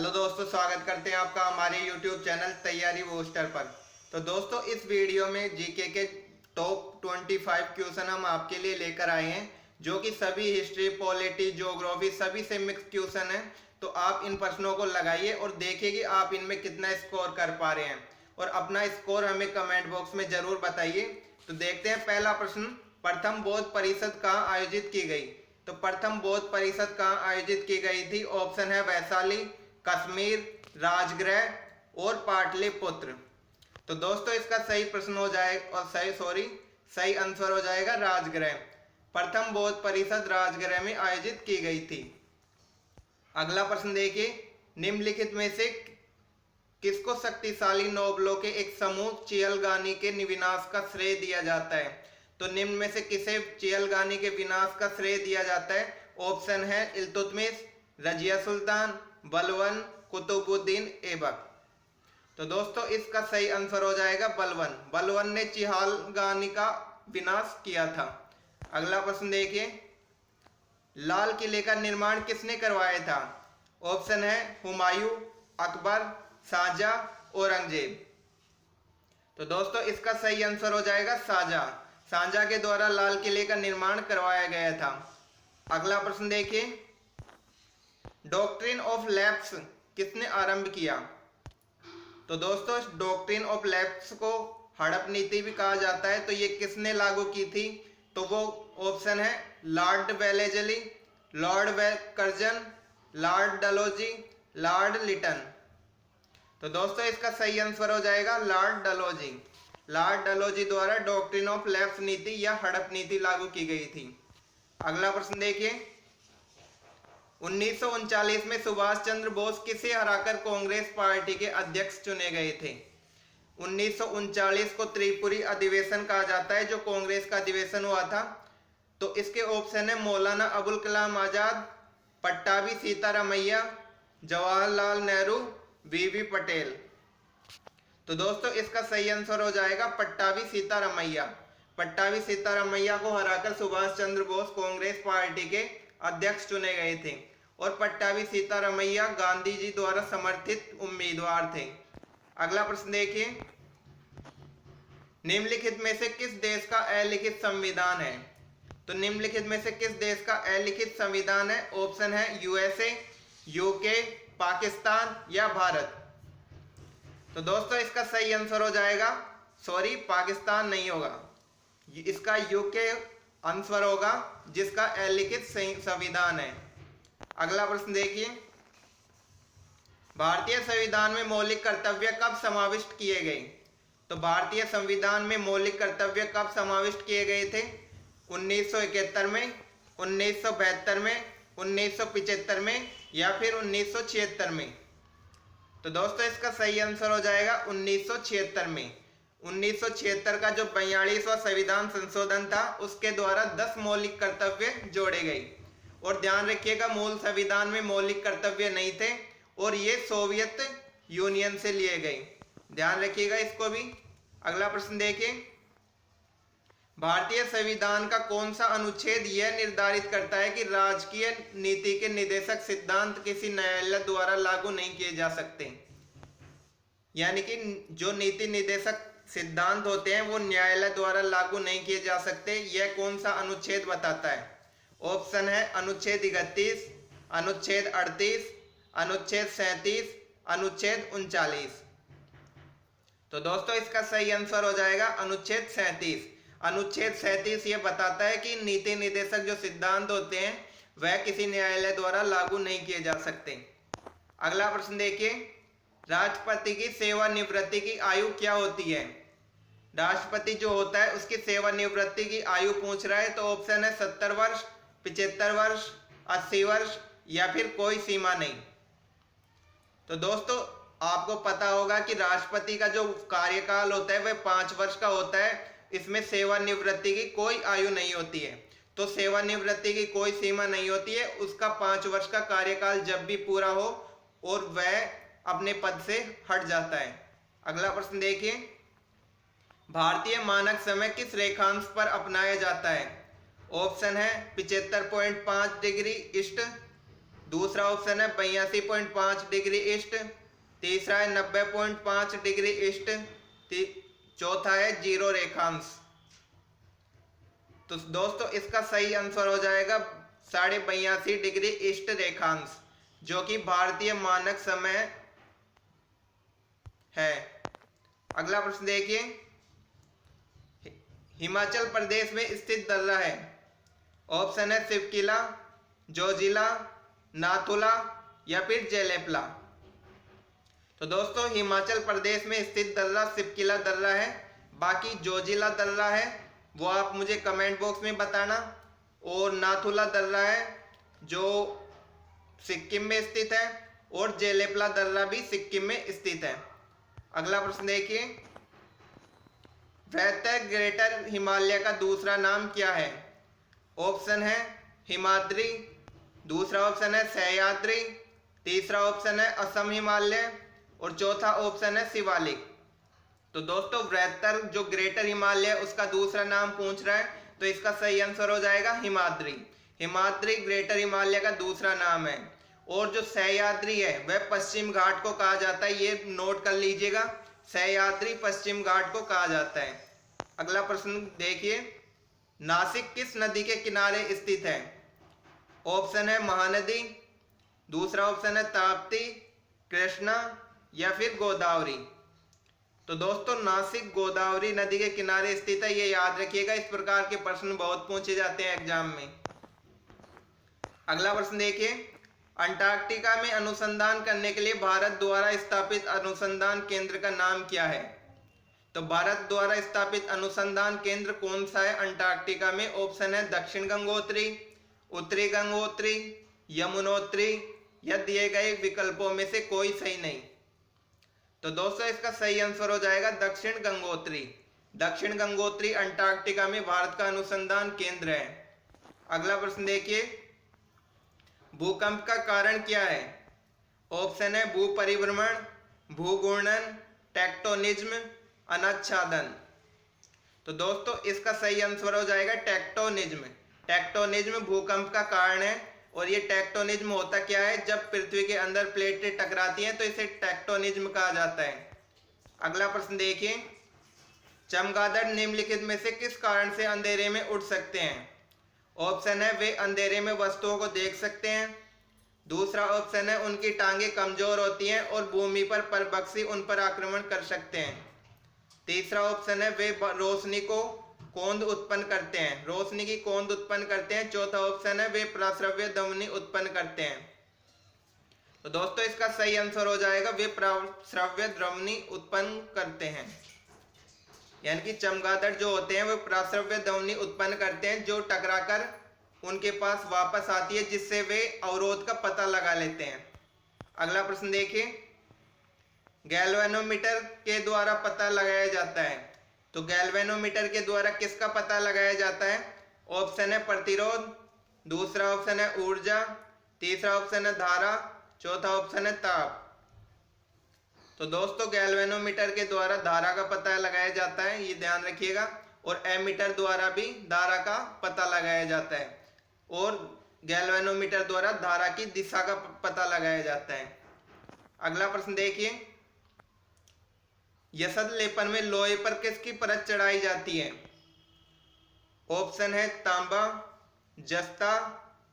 Hello दोस्तों, स्वागत करते हैं आपका हमारे YouTube चैनल तैयारी बूस्टर पर। तो दोस्तों, इस वीडियो में जीके के टॉप 25 क्वेश्चन हम आपके लिए लेकर आए हैं, जो कि सभी हिस्ट्री, पॉलिटी, ज्योग्राफी सभी से मिक्स क्वेश्चन हैं। तो आप इन प्रश्नों को लगाइए और देखिए कि आप इनमें कितना स्कोर कर पा रहे हैं, और अपना स्कोर हमें कमेंट बॉक्स में जरूर बताइए। तो देखते हैं पहला प्रश्न, प्रथम बौद्ध परिषद कहाँ आयोजित की गई? तो प्रथम बौद्ध परिषद कहाँ आयोजित की गई थी? ऑप्शन है वैशाली, कश्मीर, राजगृह और पाटलिपुत्र। तो दोस्तों, इसका सही प्रश्न हो जाएगा और सही आंसर हो जाएगा राजगृह। प्रथम बौद्ध परिषद राजगृह में आयोजित की गई थी। अगला प्रश्न देखिए, निम्नलिखित में से किसको शक्तिशाली नोबलों के एक समूह चियलगानी के विनाश का श्रेय दिया जाता है? तो निम्न में से किसे चियलगानी के विनाश का श्रेय दिया जाता है? ऑप्शन है इल्तुतमिश, रजिया सुल्तान, बलवन, कुतुबुद्दीन ऐबक। तो दोस्तों, इसका सही आंसर हो जाएगा बलवन। बलवन ने चियलगानी का विनाश किया था। अगला प्रश्न देखिए, लाल किले का निर्माण किसने करवाया था? ऑप्शन है हुमायूं, अकबर, शाहजहां, औरंगजेब। तो दोस्तों, इसका सही आंसर हो जाएगा शाहजहां। शाहजहां के द्वारा लाल किले का निर्माण करवाया गया था। अगला प्रश्न देखिए, डॉक्ट्रिन ऑफ लैप्स किसने आरंभ किया? तो दोस्तों, डॉक्ट्रिन ऑफ लैप्स को हड़प नीति भी कहा जाता है। तो ये किसने लागू की थी? तो वो ऑप्शन है lord Wellesley, lord Curzon, lord Dalhousie, lord Lytton. तो दोस्तों, इसका सही आंसर हो जाएगा लॉर्ड डलोजी। लॉर्ड डलोजी द्वारा डॉक्ट्रिन ऑफ लैप्स नीति या हड़प नीति लागू की गई थी। अगला प्रश्न देखिए, 1939 में सुभाष चंद्र बोस किसे हराकर कांग्रेस पार्टी के अध्यक्ष चुने गए थे? 1939 को त्रिपुरी अधिवेशन कहा जाता है, जो कांग्रेस का अधिवेशन हुआ था। तो इसके ऑप्शन है मौलाना अबुल कलाम आजाद, पट्टाभी सीतारामैया, जवाहरलाल नेहरू, वीवी पटेल। तो दोस्तों, इसका सही आंसर हो जाएगा पट्टाभी सीतारामैया। पट्टाभी सीतारामैया को हराकर सुभाष चंद्र बोस कांग्रेस पार्टी के अध्यक्ष चुने गए थे, और पट्टाभी सीतारामैया गांधी जी द्वारा समर्थित उम्मीदवार थे। अगला प्रश्न देखिए, निम्नलिखित में से किस देश का अलिखित संविधान है? तो निम्नलिखित में से किस देश का अलिखित संविधान है? ऑप्शन है यूएसए, यूके, पाकिस्तान या भारत। तो दोस्तों, इसका सही आंसर हो जाएगा पाकिस्तान नहीं होगा, इसका यूके आंसर होगा, जिसका अलिखित संविधान है। अगला प्रश्न देखिए, भारतीय संविधान में मौलिक कर्तव्य कब समाविष्ट किए गए? तो भारतीय संविधान में मौलिक कर्तव्य कब समाविष्ट किए गए थे? 1971 में, 1972 में, 1975 में या फिर 1976 में? तो दोस्तों, इसका सही आंसर हो जाएगा 1976 में। 1976 का जो 42वां संविधान संशोधन था, उसके द्वारा 10 मौलिक कर्तव्य जोड़े गए। और ध्यान रखिएगा, मूल संविधान में मौलिक कर्तव्य नहीं थे और ये सोवियत यूनियन से लिए गए। ध्यान रखिएगा इसको भी। अगला प्रश्न देखिए, भारतीय संविधान का कौन सा अनुच्छेद यह निर्धारित करता है कि राजकीय नीति के निर्देशक सिद्धांत किसी न्यायालय द्वारा लागू नहीं किए जा सकते? यानी कि जो नीति निर्देशक सिद्धांत होते हैं वो न्यायालय द्वारा लागू नहीं किए जा सकते। यह कौन सा अनुच्छेद बताता है? ऑप्शन है अनुच्छेद 31, अनुच्छेद 38, अनुच्छेद 37, अनुच्छेद 39। तो दोस्तों, इसका सही आंसर हो जाएगा अनुच्छेद 37। अनुच्छेद 37 ये बताता है कि नीति निर्देशक जो सिद्धांत होते हैं वह किसी न्यायालय द्वारा लागू नहीं किए जा सकते। अगला प्रश्न देखिए, राष्ट्रपति की सेवानिवृत्ति की आयु क्या होती है? राष्ट्रपति जो होता है उसकी सेवानिवृत्ति की आयु पूछ रहा है। तो ऑप्शन है 70 वर्ष, 75 वर्ष, 80 वर्ष या फिर कोई सीमा नहीं। तो दोस्तों, आपको पता होगा कि राष्ट्रपति का जो कार्यकाल होता है वह 5 वर्ष का होता है। इसमें सेवानिवृत्ति की कोई आयु नहीं होती है। तो सेवानिवृत्ति की कोई सीमा नहीं होती है। उसका 5 वर्ष का कार्यकाल जब भी पूरा हो और वह अपने पद से हट जाता है। अगला प्रश्न देखिए, भारतीय मानक समय किस रेखांश पर अपनाया जाता है? ऑप्शन है 75.5 डिग्री ईस्ट, दूसरा ऑप्शन है 82.5 डिग्री ईस्ट, तीसरा है 90.5 डिग्री ईस्ट, चौथा है 0 रेखांश। तो दोस्तों इसका सही आंसर हो जाएगा 82.5 डिग्री ईस्ट रेखांश, जो कि भारतीय मानक समय है। अगला प्रश्न देखिए, हिमाचल प्रदेश में स्थित दर्रा है। ऑप्शन है शिवकिला, जोजिला, नाथुला या फिर जेलेपला। तो दोस्तों हिमाचल प्रदेश में स्थित दर्रा शिवकिला दर्रा है। बाकी जोजिला दर्रा है वो आप मुझे कमेंट बॉक्स में बताना, और नाथुला दर्रा है जो सिक्किम में स्थित है, और जेलेपला दर्रा भी सिक्किम में स्थित है। अगला प्रश्न देखिए, वृहत्तर ग्रेटर हिमालय का दूसरा नाम क्या है? ऑप्शन है हिमाद्री, दूसरा ऑप्शन है सह्याद्री, तीसरा ऑप्शन है असम हिमालय और चौथा ऑप्शन है शिवालिक। तो दोस्तों वृहत्तर जो ग्रेटर हिमालय है उसका दूसरा नाम पूछ रहा है, तो इसका सही आंसर हो जाएगा हिमाद्री। हिमाद्री ग्रेटर हिमालय का दूसरा नाम है। और जो सह्याद्री है वह पश्चिम घाट को कहा जाता है, ये नोट कर लीजिएगा, सह्याद्री पश्चिम घाट को कहा जाता है। अगला प्रश्न देखिए, नासिक किस नदी के किनारे स्थित है? ऑप्शन है महानदी, दूसरा ऑप्शन है ताप्ती, कृष्णा या फिर गोदावरी। तो दोस्तों नासिक गोदावरी नदी के किनारे स्थित है, ये याद रखिएगा, इस प्रकार के प्रश्न बहुत पूछे जाते हैं एग्जाम में। अगला प्रश्न देखिए, अंटार्कटिका में अनुसंधान करने के लिए भारत द्वारा स्थापित अनुसंधान केंद्र का नाम क्या है? तो भारत द्वारा स्थापित अनुसंधान केंद्र कौन सा है अंटार्कटिका में? ऑप्शन है दक्षिण गंगोत्री, उत्तरी गंगोत्री, यमुनोत्री या दिए गए विकल्पों में से कोई सही नहीं। तो दोस्तों इसका सही आंसर हो जाएगा दक्षिण गंगोत्री। दक्षिण गंगोत्री अंटार्कटिका में भारत का अनुसंधान केंद्र है। अगला प्रश्न देखिए, भूकंप का कारण क्या है? ऑप्शन है भू परिभ्रमण, भूघूर्णन, टेक्टोनिज्म, अनाच्छादन। तो दोस्तों इसका सही आंसर हो जाएगा टेक्टोनिज्म। टेक्टोनिज्म भूकंप का कारण है, और ये टेक्टोनिज्म होता क्या है? जब पृथ्वी के अंदर प्लेटें टकराती हैं तो इसे टेक्टोनिज्म कहा जाता है। अगला प्रश्न देखिए, चमगादड़ निम्नलिखित में से किस कारण से अंधेरे में उड़ सकते हैं? ऑप्शन है वे अंधेरे में वस्तुओं को देख सकते हैं, दूसरा ऑप्शन है उनकी टांगे कमजोर होती हैं और भूमि पर परभक्षी उन पर आक्रमण कर सकते हैं, तीसरा ऑप्शन है वे रोशनी को कौंध उत्पन्न करते हैं, रोशनी की कौंध उत्पन्न करते हैं, चौथा ऑप्शन है वे प्रस्रव्य ध्वनि उत्पन्न करते हैं। तो दोस्तों इसका सही आंसर हो जाएगा वे प्रस्रव्य ध्वनि उत्पन्न करते हैं। यानी कि चमगादड़ जो होते हैं वे प्रस्रव्य ध्वनि उत्पन्न करते हैं जो टकराकर उनके पास वापस आती है, जिससे वे अवरोध का पता लगा लेते हैं। अगला प्रश्न देखिए, गैल्वेनोमीटर के द्वारा पता लगाया जाता है। तो गैल्वेनोमीटर के द्वारा किसका पता लगाया जाता है? ऑप्शन है प्रतिरोध, दूसरा ऑप्शन है ऊर्जा, तीसरा ऑप्शन है धारा, चौथा ऑप्शन है ताप। तो दोस्तों गैल्वेनोमीटर के द्वारा धारा का पता लगाया जाता है, ये ध्यान रखिएगा, और एमीटर द्वारा भी धारा का पता लगाया जाता है, और गैल्वेनोमीटर द्वारा धारा की दिशा का पता लगाया जाता है। अगला प्रश्न देखिए, यसद लेपन में लोहे पर किसकी परत चढ़ाई जाती है? ऑप्शन है तांबा, जस्ता,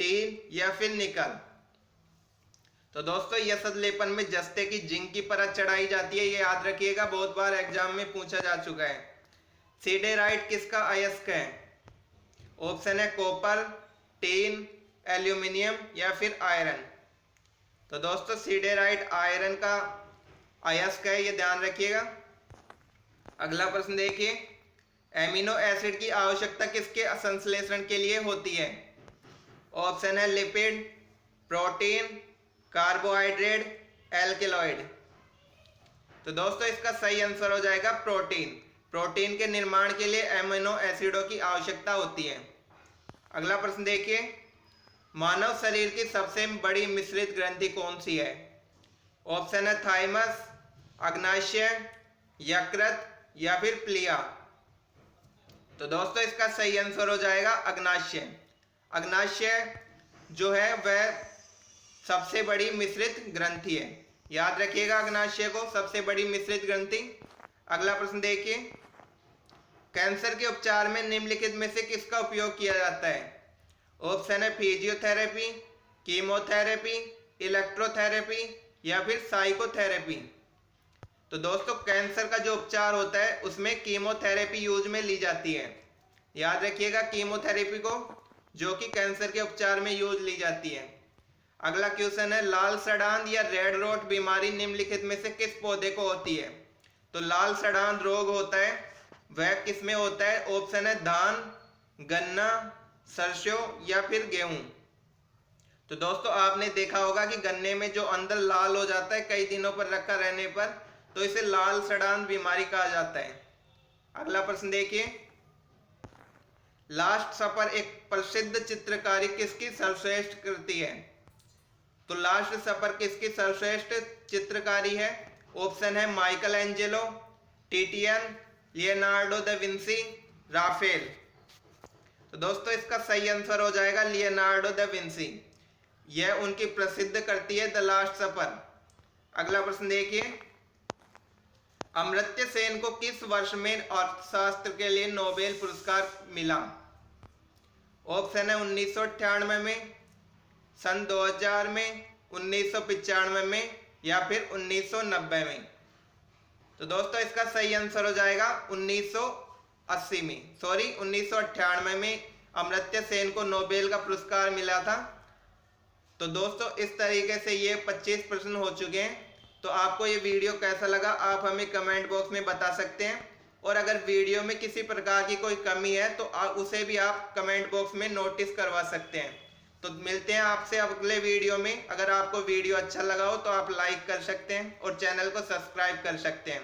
टीन या फिर निकल। तो दोस्तों यसद लेपन में जस्ते की जिंक की परत चढ़ाई जाती है, ये याद रखिएगा, बहुत बार एग्जाम में पूछा जा चुका है। सीडेराइट किसका अयस्क है? ऑप्शन है कॉपर, टीन, एल्यूमिनियम या फिर आयरन। तो दोस्तों सीडेराइट आयरन का अयस्क है, ये ध्यान रखिएगा। अगला प्रश्न देखिए, एमिनो एसिड की आवश्यकता किसके संश्लेषण के लिए होती है? ऑप्शन है लिपिड, प्रोटीन, कार्बोहाइड्रेट, एल्केलॉइड। तो दोस्तों इसका सही आंसर हो जाएगा प्रोटीन। प्रोटीन के निर्माण के लिए एमिनो एसिडों की आवश्यकता होती है। अगला प्रश्न देखिए, मानव शरीर की सबसे बड़ी मिश्रित ग्रंथि कौन सी है? ऑप्शन है थाइमस, अग्नाशय, यकृत या फिर प्लिया। तो दोस्तों इसका सही आंसर हो जाएगा अग्नाशय। अग्नाशय जो है वह सबसे बड़ी मिश्रित ग्रंथि है? याद रखिएगा अग्नाशय को, सबसे बड़ी मिश्रित ग्रंथि। अगला प्रश्न देखिए, कैंसर के उपचार में निम्नलिखित में से किसका उपयोग किया जाता है? ऑप्शन है फिजियोथेरेपी, कीमोथेरेपी, इलेक्ट्रोथेरेपी या फिर साइकोथेरेपी। तो दोस्तों कैंसर का जो उपचार होता है उसमें कीमोथेरेपी यूज में ली जाती है। याद रखिएगा कीमोथेरेपी को, जो कि कैंसर के उपचार में यूज ली जाती है। अगला क्वेश्चन है, लाल सड़ांध या रेड रोट बीमारी निम्नलिखित में से किस पौधे को होती है? तो लाल सड़ांध रोग होता है वह किस में होता है? ऑप्शन है धान, गन्ना, सरसों या फिर गेहूं। तो दोस्तों आपने देखा होगा कि गन्ने में जो अंदर लाल हो जाता है कई दिनों पर रखा रहने पर, तो इसे लाल सड़ांध बीमारी कहा जाता है। अगला प्रश्न देखिए, लास्ट सपर एक प्रसिद्ध चित्रकारी किसकी सर्वश्रेष्ठ कृति है? तो लास्ट सपर किसकी सर्वश्रेष्ठ चित्रकारी है? ऑप्शन है Michelangelo, Titian, Leonardo da Vinci, Raphael. तो दोस्तों इसका सही आंसर हो जाएगा लियोनार्डो दा विंसी। यह उनकी प्रसिद्ध कृति है द लास्ट सपर। अगला प्रश्न देखिए, अमर्त्य सेन को किस वर्ष में अर्थशास्त्र के लिए नोबेल पुरस्कार मिला? ऑप्शन है 1998 में, सन 2000 में, 1995 में या फिर 1990 में। तो दोस्तों इसका सही आंसर हो जाएगा 1998 में अमर्त्य सेन को नोबेल का पुरस्कार मिला था। तो दोस्तों इस तरीके से ये 25 प्रश्न हो चुके हैं। तो आपको ये वीडियो कैसा लगा आप हमें कमेंट बॉक्स में बता सकते हैं, और अगर वीडियो में किसी प्रकार की कोई कमी है तो उसे भी आप कमेंट बॉक्स में नोटिस करवा सकते हैं। तो मिलते हैं आपसे अगले वीडियो में। अगर आपको वीडियो अच्छा लगा हो तो आप लाइक कर सकते हैं और चैनल को सब्सक्राइब कर सकते हैं।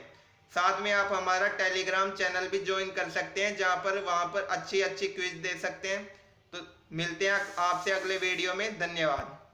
साथ में आप हमारा टेलीग्राम चैनल भी ज्वाइन कर सकते हैं, जहां पर वहां पर अच्छी क्विज दे सकते हैं। तो मिलते हैं आपसे अगले वीडियो में। धन्यवाद।